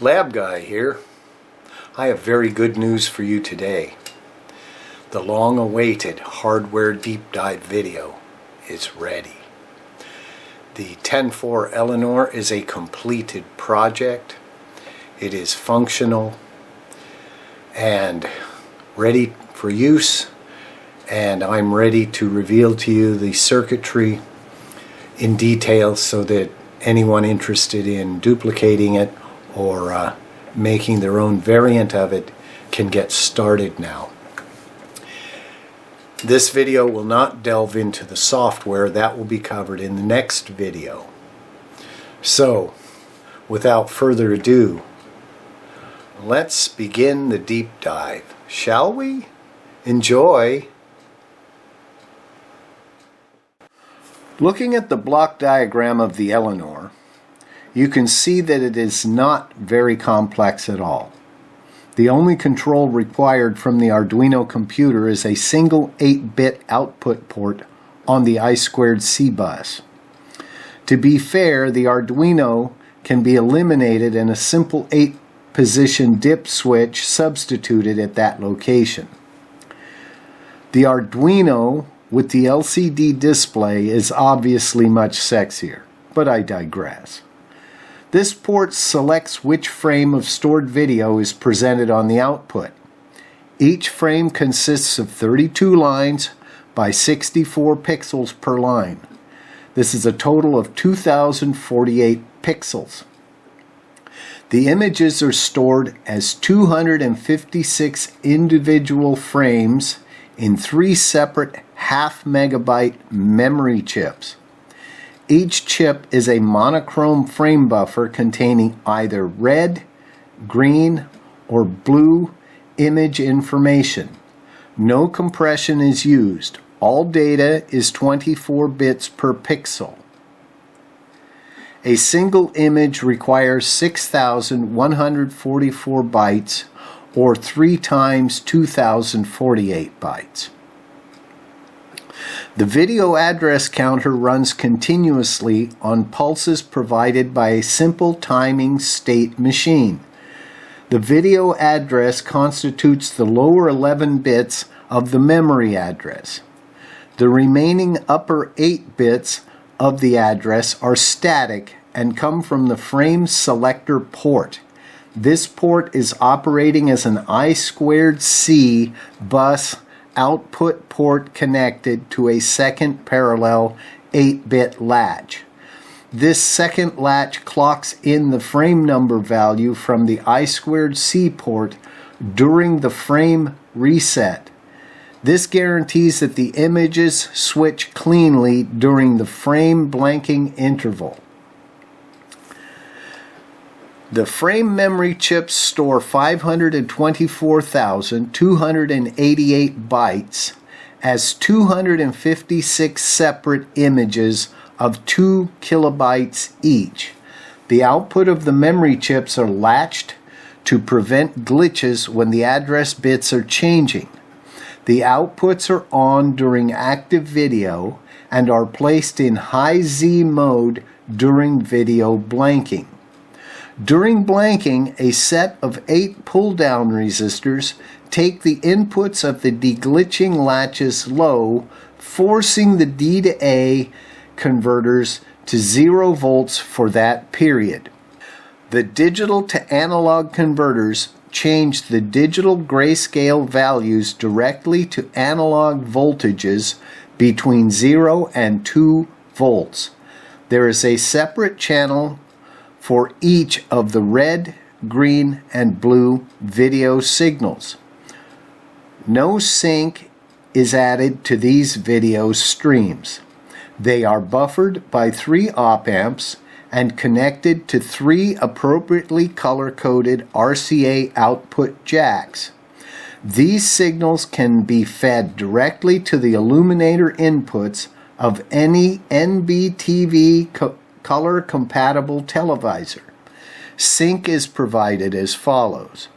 Lab Guy here. I have very good news for you today. The long-awaited hardware deep dive video is ready. The 10.4 Eleanor is a completed project. It is functional and ready for use, and I'm ready to reveal to you the circuitry in detail so that anyone interested in duplicating it or making their own variant of it can get started now. This video will not delve into the software. That will be covered in the next video. So, without further ado, let's begin the deep dive, shall we? Enjoy! Looking at the block diagram of the Eleanor, you can see that it is not very complex at all. The only control required from the Arduino computer is a single 8-bit output port on the I2C bus. To be fair, the Arduino can be eliminated and a simple 8-position dip switch substituted at that location. The Arduino with the LCD display is obviously much sexier, but I digress. This port selects which frame of stored video is presented on the output. Each frame consists of 32 lines by 64 pixels per line. This is a total of 2048 pixels. The images are stored as 256 individual frames in 3 separate half-megabyte memory chips. Each chip is a monochrome frame buffer containing either red, green, or blue image information. No compression is used. All data is 24 bits per pixel. A single image requires 6,144 bytes, or 3 times 2048 bytes. The video address counter runs continuously on pulses provided by a simple timing state machine. The video address constitutes the lower 11 bits of the memory address. The remaining upper 8 bits of the address are static and come from the frame selector port. This port is operating as an I2C bus output port connected to a second parallel 8-bit latch. This second latch clocks in the frame number value from the I2C port during the frame reset. This guarantees that the images switch cleanly during the frame blanking interval. The frame memory chips store 524,288 bytes as 256 separate images of 2 kilobytes each. The output of the memory chips are latched to prevent glitches when the address bits are changing. The outputs are on during active video and are placed in high Z mode during video blanking. During blanking, a set of 8 pull-down resistors take the inputs of the deglitching latches low, forcing the D to A converters to 0 volts for that period. The digital to analog converters change the digital grayscale values directly to analog voltages between 0 and 2 volts. There is a separate channel for each of the red, green, and blue video signals. No sync is added to these video streams. They are buffered by 3 op-amps and connected to 3 appropriately color-coded RCA output jacks. These signals can be fed directly to the illuminator inputs of any NBTV color-compatible televisor. Sync is provided as follows.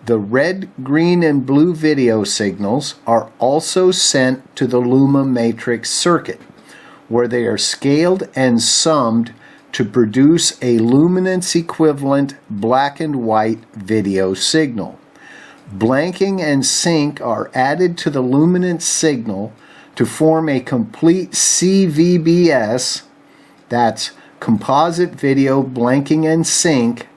The red, green, and blue video signals are also sent to the Luma matrix circuit, where they are scaled and summed to produce a luminance equivalent black and white video signal. Blanking and sync are added to the luminance signal to form a complete CVBS, that's composite video blanking and sync,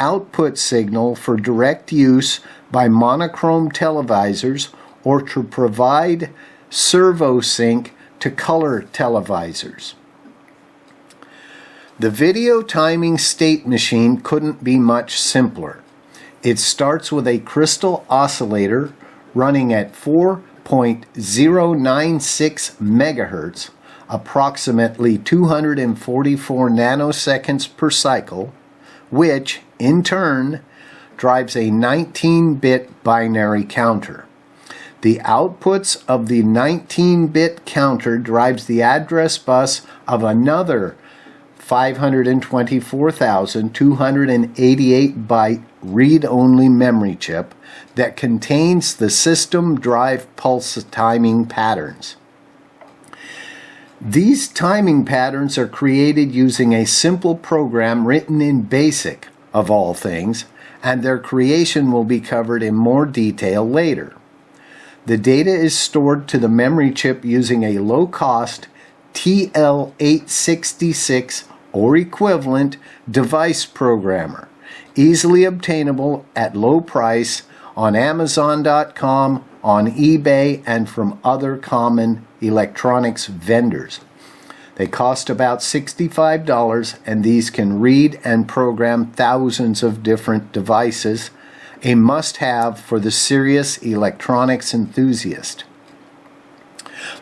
output signal for direct use by monochrome televisors or to provide servo sync to color televisors. The video timing state machine couldn't be much simpler. It starts with a crystal oscillator running at 4.096 megahertz, approximately 244 nanoseconds per cycle, which, in turn, drives a 19-bit binary counter. The outputs of the 19-bit counter drives the address bus of another 524,288 read-only memory chip that contains the system drive pulse timing patterns. These timing patterns are created using a simple program written in BASIC, of all things, and their creation will be covered in more detail later. The data is stored to the memory chip using a low-cost TL866 or equivalent device programmer, easily obtainable at low price on Amazon.com, on eBay, and from other common electronics vendors. They cost about $65, and these can read and program thousands of different devices, a must-have for the serious electronics enthusiast.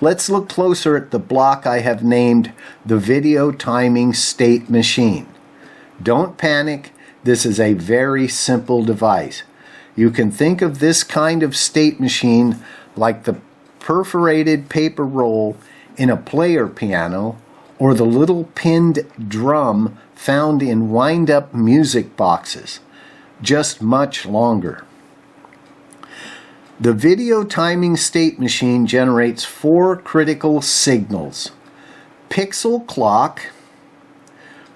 Let's look closer at the block I have named the Video Timing State Machine. Don't panic, this is a very simple device. You can think of this kind of state machine like the perforated paper roll in a player piano or the little pinned drum found in wind-up music boxes, just much longer. The video timing state machine generates 4 critical signals: pixel clock,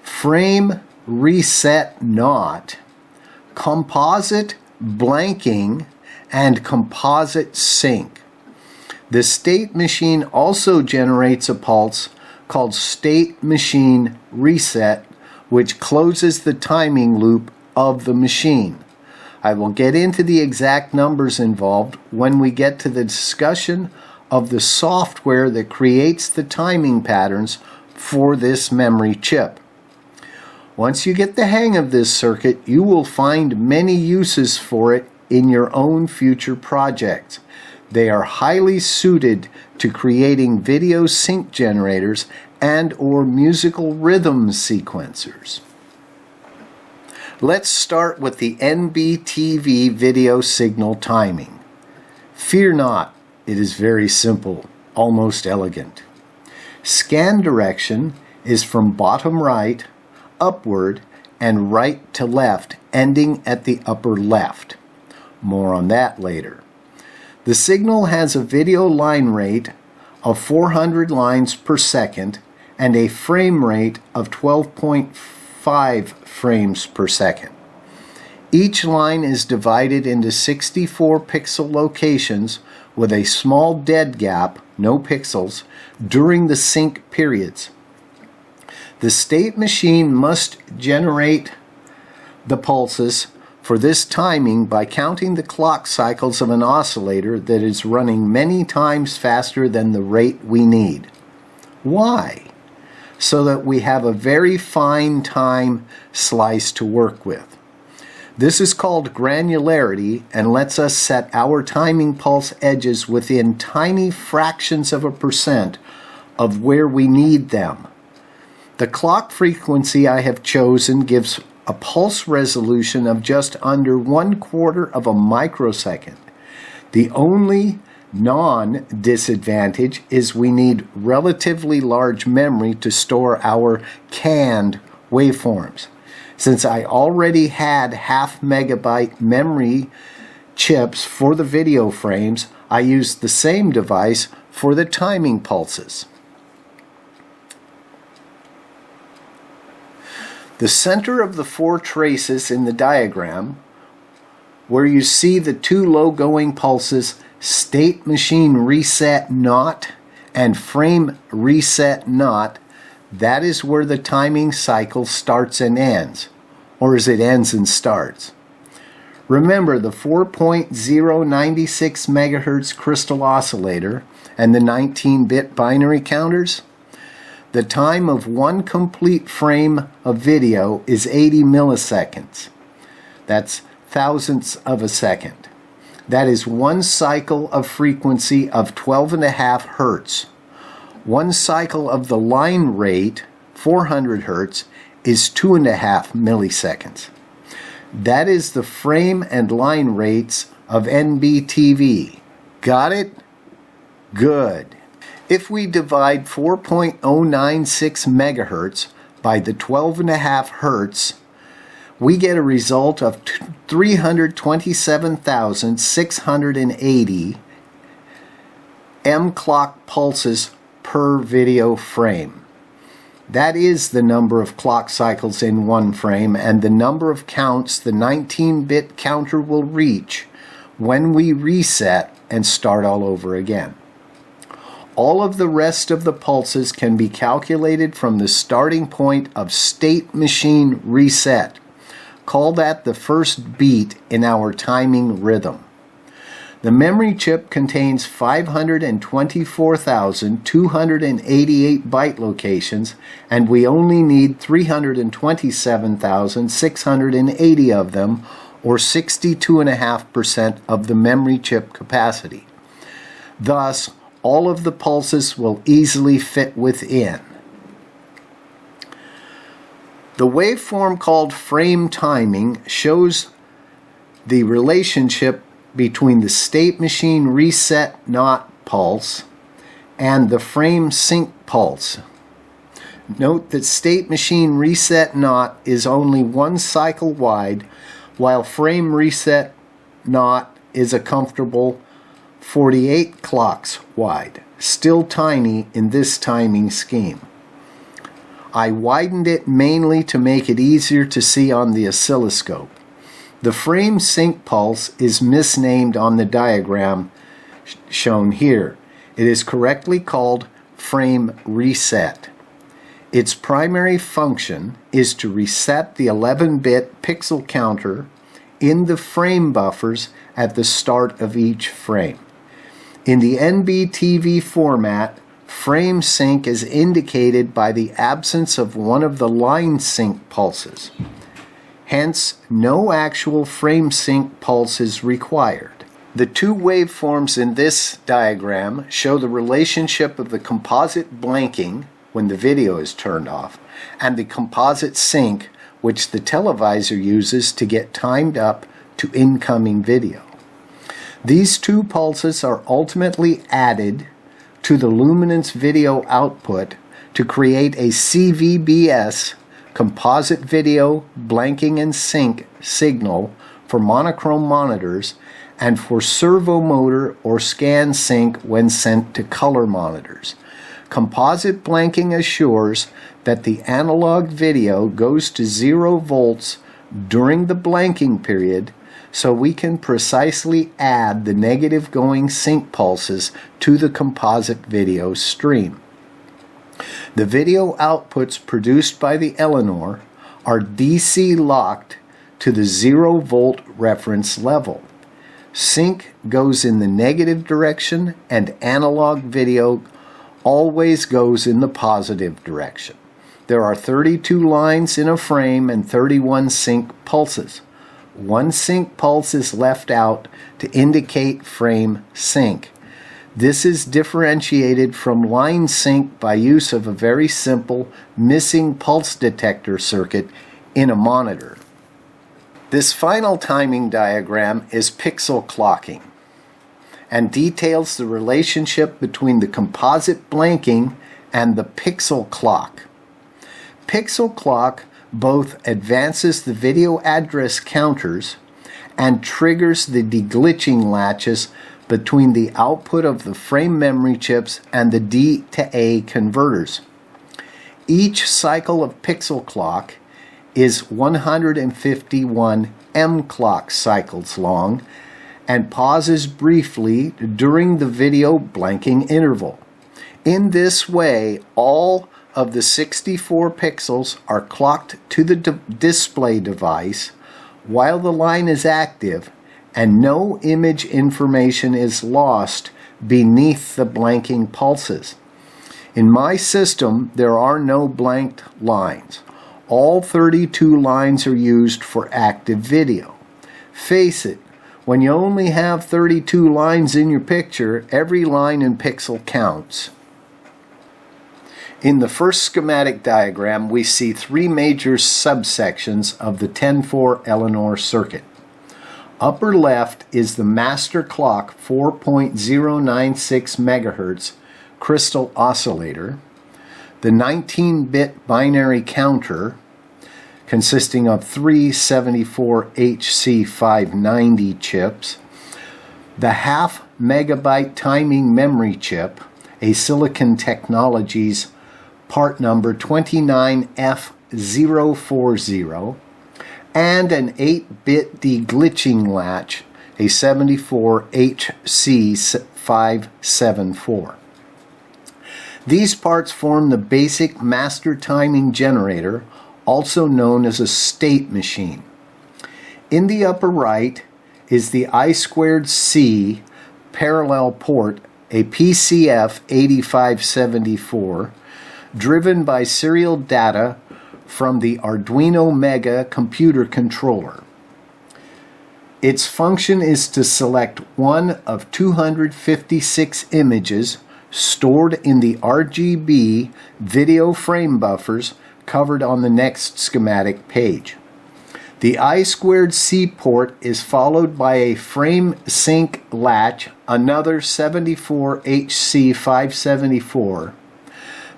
frame reset not, composite blanking, and composite sync. The state machine also generates a pulse called state machine reset, which closes the timing loop of the machine. I will get into the exact numbers involved when we get to the discussion of the software that creates the timing patterns for this memory chip. Once you get the hang of this circuit, you will find many uses for it in your own future projects. They are highly suited to creating video sync generators and/or musical rhythm sequencers. Let's start with the NBTV video signal timing. Fear not, it is very simple, almost elegant. Scan direction is from bottom right, upward, and right to left, ending at the upper left. More on that later. The signal has a video line rate of 400 lines per second and a frame rate of 12.5 frames per second. Each line is divided into 64 pixel locations with a small dead gap, no pixels, during the sync periods. The state machine must generate the pulses for this timing by counting the clock cycles of an oscillator that is running many times faster than the rate we need. Why? So that we have a very fine time slice to work with. This is called granularity and lets us set our timing pulse edges within tiny fractions of a percent of where we need them. The clock frequency I have chosen gives a pulse resolution of just under 1/4 of a microsecond. The only non-disadvantage is we need relatively large memory to store our canned waveforms. Since I already had 0.5 megabyte memory chips for the video frames, I used the same device for the timing pulses. The center of the 4 traces in the diagram, where you see the 2 low-going pulses, state machine reset not and frame reset not, that is where the timing cycle starts and ends. Or is it ends and starts? Remember the 4.096 megahertz crystal oscillator and the 19-bit binary counters? The time of one complete frame of video is 80 milliseconds. That's thousandths of a second. That is one cycle of frequency of 12.5 hertz. One cycle of the line rate, 400 hertz, is 2.5 milliseconds. That is the frame and line rates of NBTV. Got it? Good. If we divide 4.096 megahertz by the 12.5 hertz, we get a result of 327,680 M-clock pulses per video frame. That is the number of clock cycles in one frame and the number of counts the 19-bit counter will reach when we reset and start all over again. All of the rest of the pulses can be calculated from the starting point of state machine reset. Call that the first beat in our timing rhythm. The memory chip contains 524,288 byte locations, and we only need 327,680 of them, or 62.5% of the memory chip capacity. Thus, all of the pulses will easily fit within. The waveform called frame timing shows the relationship between the state machine reset not pulse and the frame sync pulse. Note that state machine reset not is only one cycle wide, while frame reset not is a comfortable 48 clocks wide, still tiny in this timing scheme. I widened it mainly to make it easier to see on the oscilloscope. The frame sync pulse is misnamed on the diagram shown here. It is correctly called frame reset. Its primary function is to reset the 11-bit pixel counter in the frame buffers at the start of each frame. In the NBTV format, frame sync is indicated by the absence of one of the line sync pulses. Hence, no actual frame sync pulse is required. The 2 waveforms in this diagram show the relationship of the composite blanking, when the video is turned off, and the composite sync, which the televisor uses to get timed up to incoming video. These 2 pulses are ultimately added to the luminance video output to create a CVBS, composite video blanking and sync signal for monochrome monitors and for servo motor or scan sync when sent to color monitors. Composite blanking assures that the analog video goes to 0 volts during the blanking period, so we can precisely add the negative going sync pulses to the composite video stream. The video outputs produced by the Eleanor are DC locked to the 0 volt reference level. Sync goes in the negative direction and analog video always goes in the positive direction. There are 32 lines in a frame and 31 sync pulses. One sync pulse is left out to indicate frame sync. This is differentiated from line sync by use of a very simple missing pulse detector circuit in a monitor. This final timing diagram is pixel clocking and details the relationship between the composite blanking and the pixel clock. Pixel clock both advances the video address counters and triggers the deglitching latches between the output of the frame memory chips and the D to A converters. Each cycle of pixel clock is 151 M clock cycles long and pauses briefly during the video blanking interval. In this way, all of the 64 pixels are clocked to the display device while the line is active, and no image information is lost beneath the blanking pulses. In my system, there are no blanked lines. All 32 lines are used for active video. Face it, when you only have 32 lines in your picture, every line and pixel counts. In the first schematic diagram, we see three major subsections of the 10-4 Eleanor circuit. Upper left is the master clock 4.096 MHz crystal oscillator, the 19-bit binary counter consisting of three 74HC590 chips, the half megabyte timing memory chip, a Silicon Technologies part number 29F040, and an 8-bit deglitching latch, a 74HC574. These parts form the basic master timing generator, also known as a state machine. In the upper right is the I2C parallel port, a PCF 8574, driven by serial data from the Arduino Mega computer controller. Its function is to select one of 256 images stored in the RGB video frame buffers covered on the next schematic page. The I2C port is followed by a frame sync latch, another 74HC574,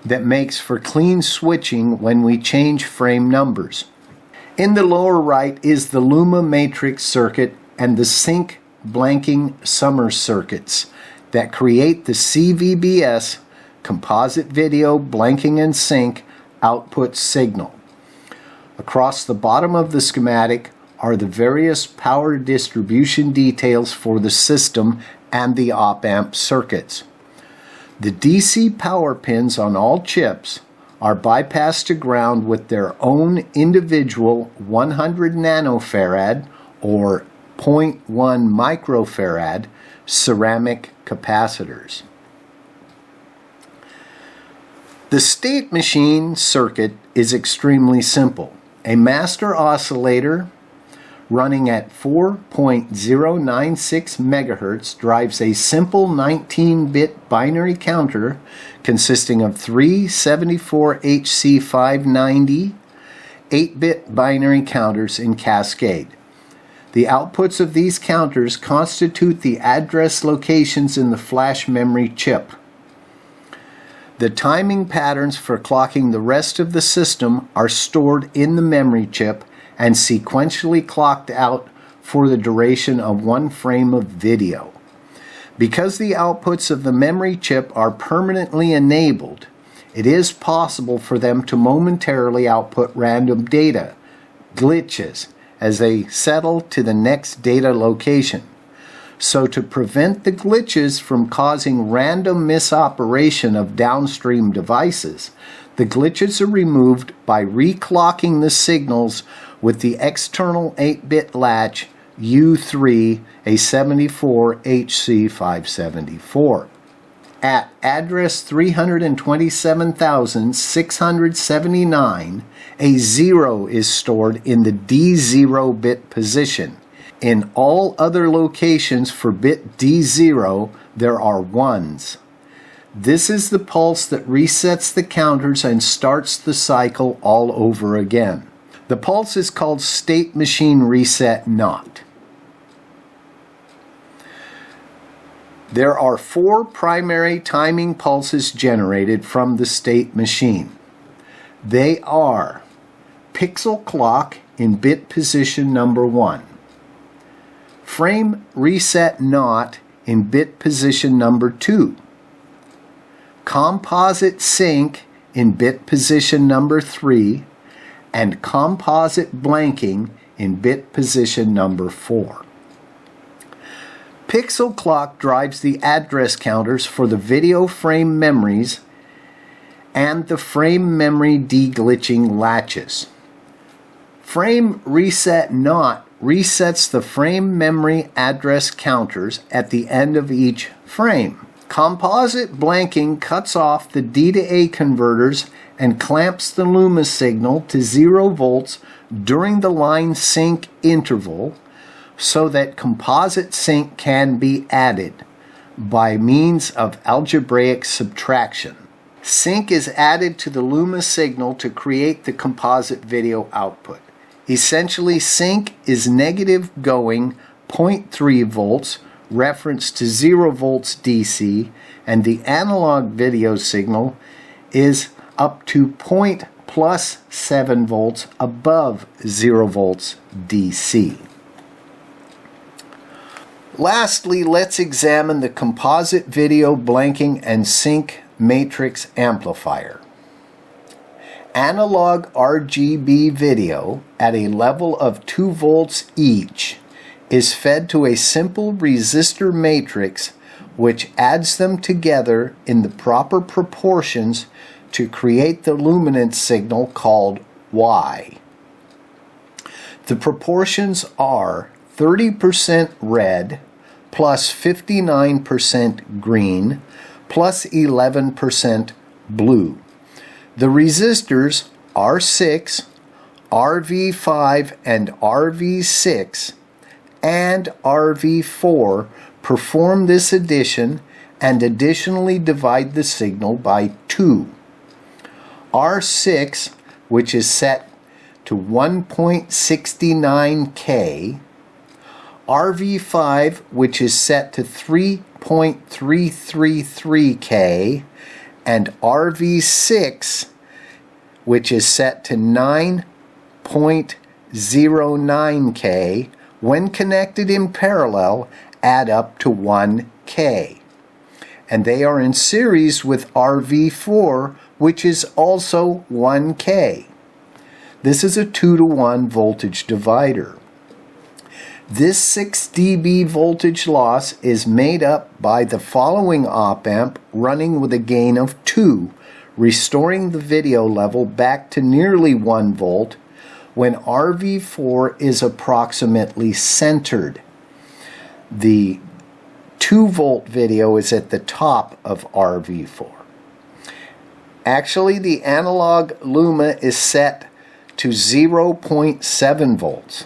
that makes for clean switching when we change frame numbers. In the lower right is the Luma matrix circuit and the sync blanking summer circuits that create the CVBS, composite video blanking and sync, output signal. Across the bottom of the schematic are the various power distribution details for the system and the op-amp circuits. The DC power pins on all chips are bypassed to ground with their own individual 100 nanofarad or 0.1 microfarad ceramic capacitors. The state machine circuit is extremely simple. A master oscillator running at 4.096 MHz drives a simple 19-bit binary counter consisting of three 74HC590 8-bit binary counters in cascade. The outputs of these counters constitute the address locations in the flash memory chip. The timing patterns for clocking the rest of the system are stored in the memory chip and sequentially clocked out for the duration of one frame of video. Because the outputs of the memory chip are permanently enabled, it is possible for them to momentarily output random data, glitches, as they settle to the next data location. So to prevent the glitches from causing random misoperation of downstream devices, the glitches are removed by reclocking the signals with the external 8-bit latch U3, a 74HC574. At address 327,679, a 0 is stored in the D0 bit position. In all other locations for bit D0, there are 1s. This is the pulse that resets the counters and starts the cycle all over again. The pulse is called state machine reset not. There are 4 primary timing pulses generated from the state machine. They are pixel clock in bit position number 1, frame reset not in bit position number 2, composite sync in bit position number 3, and composite blanking in bit position number 4. Pixel clock drives the address counters for the video frame memories and the frame memory deglitching latches. Frame reset not resets the frame memory address counters at the end of each frame. Composite blanking cuts off the D to A converters and clamps the Luma signal to 0 volts during the line sync interval so that composite sync can be added by means of algebraic subtraction. Sync is added to the Luma signal to create the composite video output. Essentially, sync is negative going 0.3 volts, reference to 0 volts DC, and the analog video signal is up to plus 7 volts above 0 volts DC. Lastly, let's examine the composite video blanking and sync matrix amplifier. Analog RGB video at a level of 2 volts each is fed to a simple resistor matrix which adds them together in the proper proportions to create the luminance signal called Y. The proportions are 30% red plus 59% green plus 11% blue. The resistors R6, RV5, and RV6 and RV4 perform this addition and additionally divide the signal by 2. R6, which is set to 1.69K, RV5, which is set to 3.333K, and RV6, which is set to 9.09K, when connected in parallel, add up to 1K. And they are in series with RV4, which is also 1K. This is a 2-to-1 voltage divider. This 6 dB voltage loss is made up by the following op-amp running with a gain of 2, restoring the video level back to nearly 1 volt when RV4 is approximately centered. The 2 volt video is at the top of RV4. Actually, the analog Luma is set to 0.7 volts.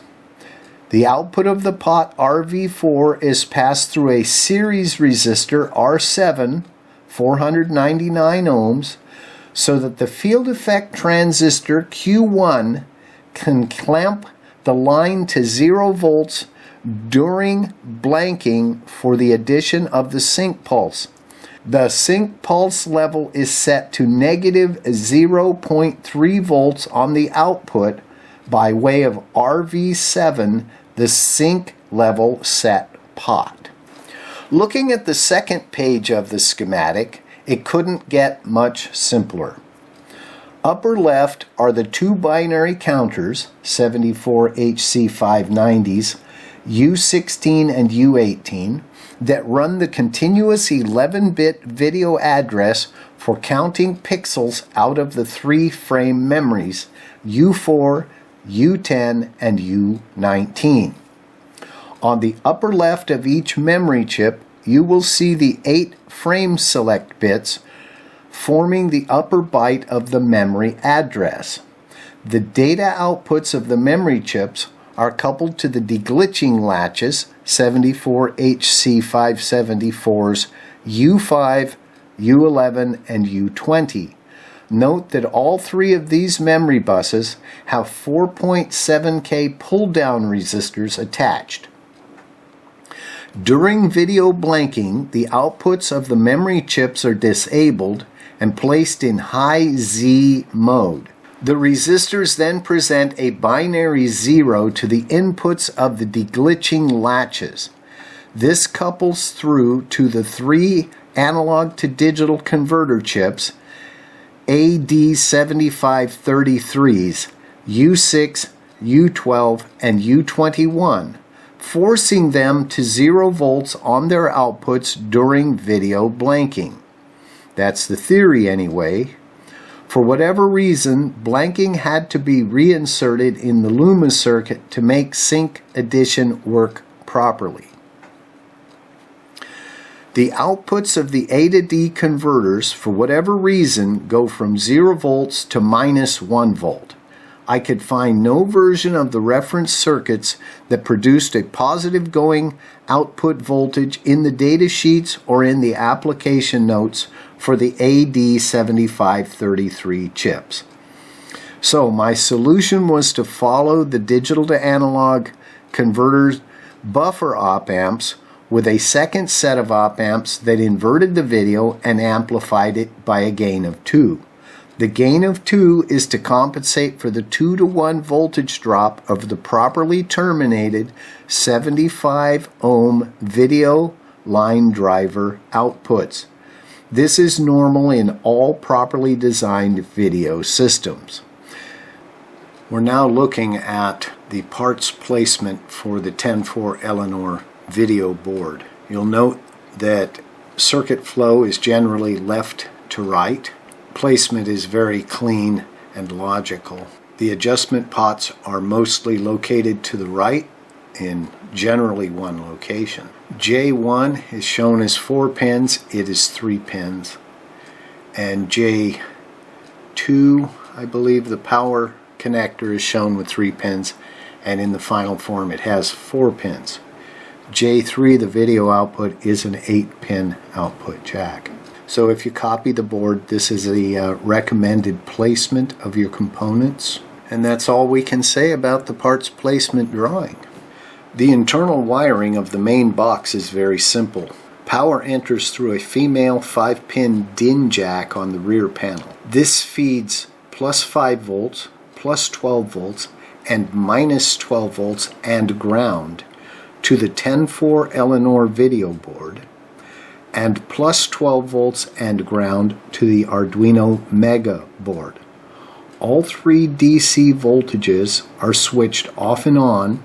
The output of the pot RV4 is passed through a series resistor R7, 499 ohms, so that the field effect transistor Q1 can clamp the line to 0 volts during blanking for the addition of the sync pulse. The sync pulse level is set to negative 0.3 volts on the output by way of RV7, the sync level set pot. Looking at the second page of the schematic, it couldn't get much simpler. Upper left are the 2 binary counters, 74 HC590s, U16 and U18, that run the continuous 11-bit video address for counting pixels out of the 3 frame memories, U4, U10, and U19. On the upper left of each memory chip, you will see the 8 frame select bits forming the upper byte of the memory address. The data outputs of the memory chips are coupled to the deglitching latches, 74 HC574s, U5, U11, and U20. Note that all 3 of these memory buses have 4.7K pull-down resistors attached. During video blanking, the outputs of the memory chips are disabled and placed in high Z mode. The resistors then present a binary 0 to the inputs of the deglitching latches. This couples through to the 3 analog to digital converter chips, AD7533s, U6, U12, and U21, forcing them to 0 volts on their outputs during video blanking. That's the theory anyway. For whatever reason, blanking had to be reinserted in the Luma circuit to make sync addition work properly. The outputs of the A to D converters, for whatever reason, go from 0 volts to -1 volt. I could find no version of the reference circuits that produced a positive going output voltage in the data sheets or in the application notes for the AD7533 chips. So my solution was to follow the digital to analog converters buffer op-amps with a second set of op-amps that inverted the video and amplified it by a gain of 2. The gain of 2 is to compensate for the 2-to-1 voltage drop of the properly terminated 75 ohm video line driver outputs. This is normal in all properly designed video systems. We're now looking at the parts placement for the 10.4 Eleanor video board. You'll note that circuit flow is generally left to right. Placement is very clean and logical. The adjustment pots are mostly located to the right in generally one location. J1 is shown as 4 pins, it is 3 pins. And J2, I believe the power connector is shown with 3 pins, and in the final form it has 4 pins. J3, the video output, is an 8-pin output jack. So if you copy the board, this is the recommended placement of your components. And that's all we can say about the parts placement drawing. The internal wiring of the main box is very simple. Power enters through a female 5-pin DIN jack on the rear panel. This feeds plus 5 volts, plus 12 volts, and minus 12 volts and ground to the 10.4 Eleanor video board, and plus 12 volts and ground to the Arduino Mega board. All 3 DC voltages are switched off and on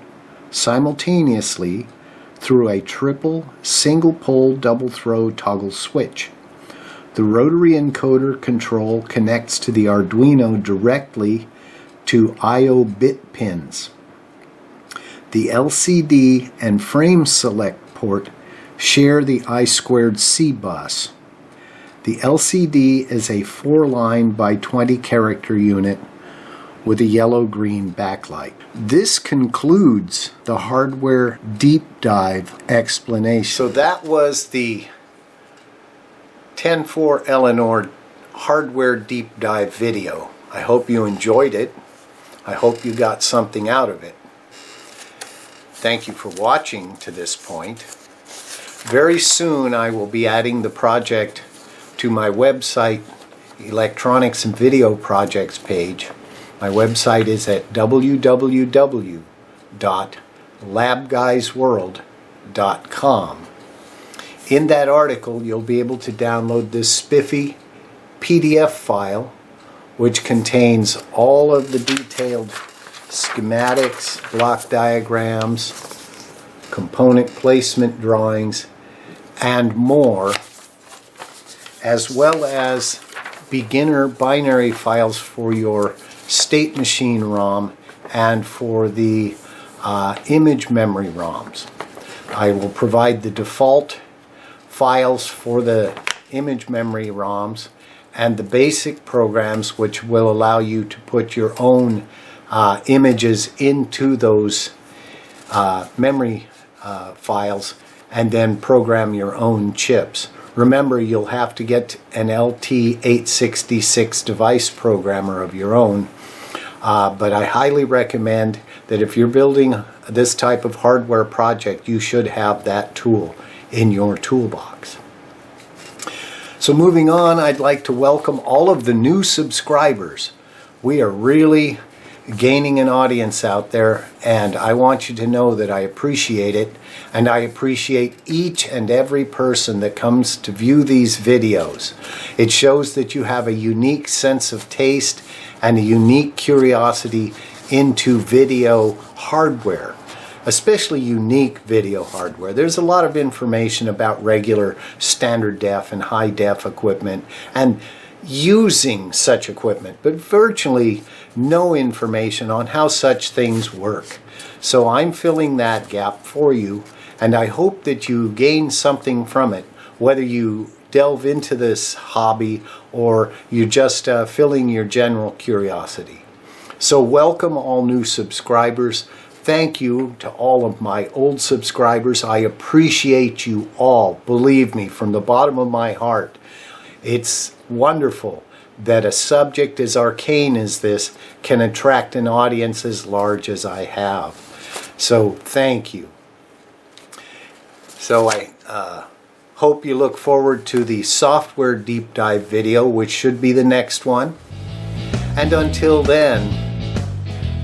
simultaneously through a triple single-pole double-throw toggle switch. The rotary encoder control connects to the Arduino directly to I/O bit pins. The LCD and frame select port share the I2C bus. The LCD is a 4-line by 20 character unit with a yellow-green backlight. This concludes the hardware deep dive explanation. So that was the 10.4 Eleanor hardware deep dive video. I hope you enjoyed it. I hope you got something out of it. Thank you for watching to this point. Very soon I will be adding the project to my website, Electronics and Video Projects page. My website is at www.labguysworld.com. In that article you'll be able to download this spiffy PDF file which contains all of the detailed schematics, block diagrams, component placement drawings, and more, as well as beginner binary files for your state machine ROM and for the image memory ROMs. I will provide the default files for the image memory ROMs and the basic programs which will allow you to put your own images into those memory files and then program your own chips. Remember, you'll have to get an LT866 device programmer of your own, but I highly recommend that if you're building this type of hardware project, you should have that tool in your toolbox. So moving on, I'd like to welcome all of the new subscribers. We are really gaining an audience out there, and I want you to know that I appreciate it, and I appreciate each and every person that comes to view these videos. It shows that you have a unique sense of taste and a unique curiosity into video hardware, especially unique video hardware. There's a lot of information about regular standard def and high def equipment and using such equipment, but virtually no information on how such things work. So I'm filling that gap for you, and I hope that you gain something from it, whether you delve into this hobby or you're just filling your general curiosity. So welcome all new subscribers. Thank you to all of my old subscribers. I appreciate you all, believe me, from the bottom of my heart. It's wonderful that a subject as arcane as this can attract an audience as large as I have. So thank you. So I hope you look forward to the software deep dive video, which should be the next one. And until then,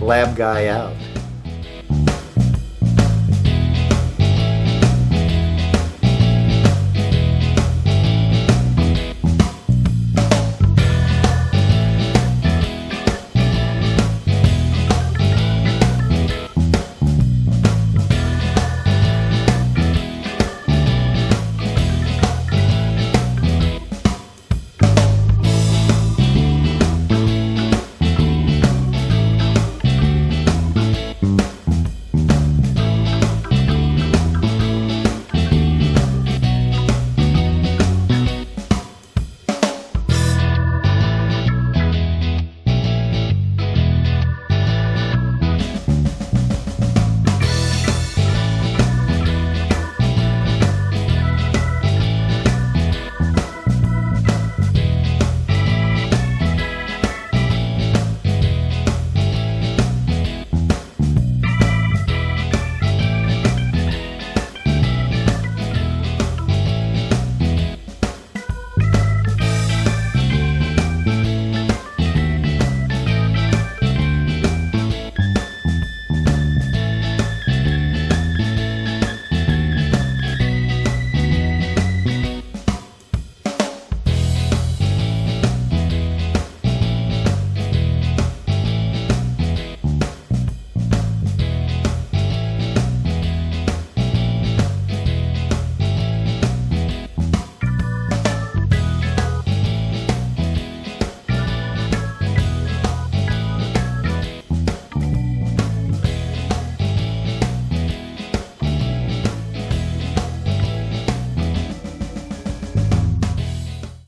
Lab Guy out.